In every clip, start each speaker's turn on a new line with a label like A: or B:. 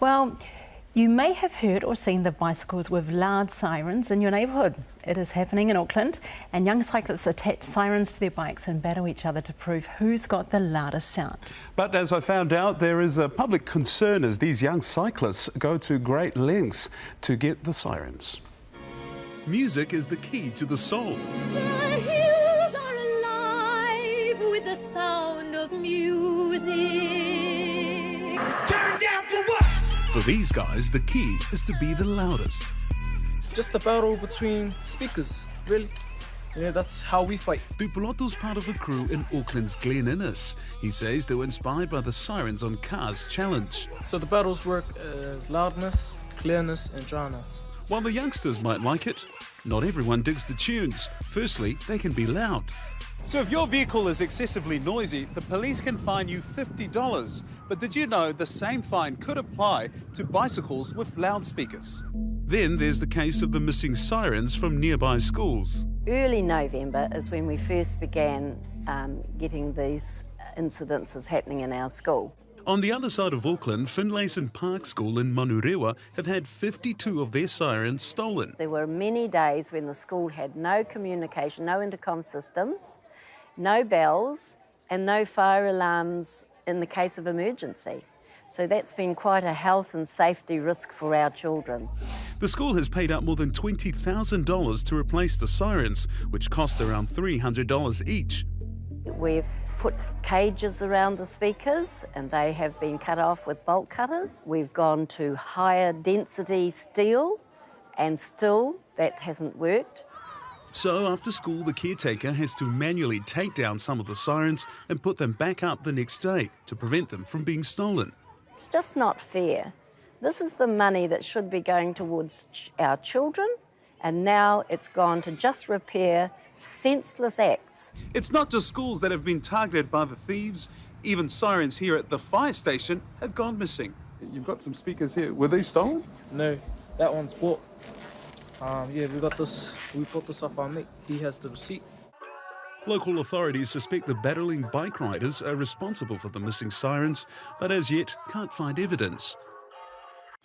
A: Well, you may have heard or seen the bicycles with loud sirens in your neighbourhood. It is happening in Auckland, and young cyclists attach sirens to their bikes and battle each other to prove who's got the loudest sound.
B: But as I found out, there is a public concern as these young cyclists go to great lengths to get the sirens.
C: Music is the key to the soul.
D: The hills are alive with the sound of music.
C: Turn down for what? For these guys, the key is to be the loudest.
E: It's just a battle between speakers, really. Yeah, that's how we fight.
C: Tupoloto's part of the crew in Auckland's Glen Innes. He says they were inspired by the Sirens on Cars challenge.
E: So the battles work as loudness, clearness and drownouts.
C: While the youngsters might like it, not everyone digs the tunes. Firstly, they can be loud.
B: So if your vehicle is excessively noisy, the police can fine you $50. But did you know the same fine could apply to bicycles with loudspeakers?
C: Then there's the case of the missing sirens from nearby schools.
F: Early November is when we first began getting these incidences happening in our school.
C: On the other side of Auckland, Finlayson Park School in Manurewa have had 52 of their sirens stolen.
F: There were many days when the school had no communication, no intercom systems, no bells and no fire alarms in the case of emergency. So that's been quite a health and safety risk for our children.
C: The school has paid out more than $20,000 to replace the sirens, which cost around $300 each.
F: We've put cages around the speakers and they have been cut off with bolt cutters. We've gone to higher density steel and still that hasn't worked.
C: So after school, the caretaker has to manually take down some of the sirens and put them back up the next day to prevent them from being stolen.
F: It's just not fair. This is the money that should be going towards our children, and now it's gone to just repair senseless acts.
B: It's not just schools that have been targeted by the thieves. Even sirens here at the fire station have gone missing. You've got some speakers here. Were they stolen?
E: No, that one's bought. Yeah, we bought this off our mate. He has the receipt.
C: Local authorities suspect the battling bike riders are responsible for the missing sirens, but as yet can't find evidence.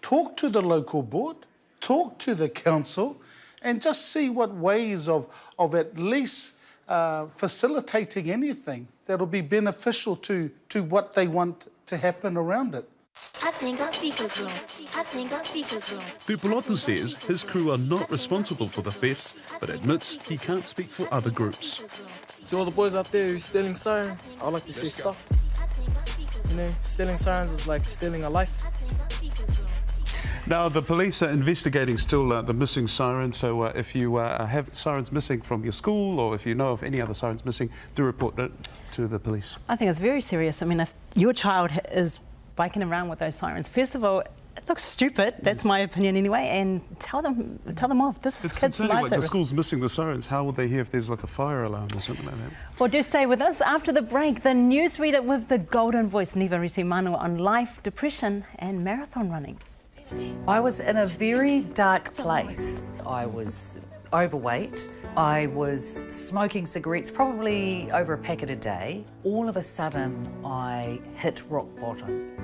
G: Talk to the local board, talk to the council, and just see what ways of at least facilitating anything that'll be beneficial to what they want to happen around it.
D: I think our speakers wrong. I think our speakers wrong.
C: Tupoloto says his crew are not responsible for the thefts, but admits he can't speak for other groups.
E: To all the boys out there who's stealing sirens, I'd like to say stop. You know, stealing sirens is like stealing a life.
B: Now, the police are investigating still the missing sirens, so if you have sirens missing from your school or if you know of any other sirens missing, do report it to the police.
A: I think it's very serious. I mean, if your child is biking around with those sirens, first of all, it looks stupid. That's my opinion anyway. And tell them off. This is kids' lives.
B: Like the school's missing the sirens. How would they hear if there's like a fire alarm or something like that?
A: Well, do stay with us. After the break, the newsreader with the golden voice, Niva Risi-Manu, on life, depression and marathon running.
H: I was in a very dark place. I was overweight. I was smoking cigarettes, probably over a packet a day. All of a sudden, I hit rock bottom.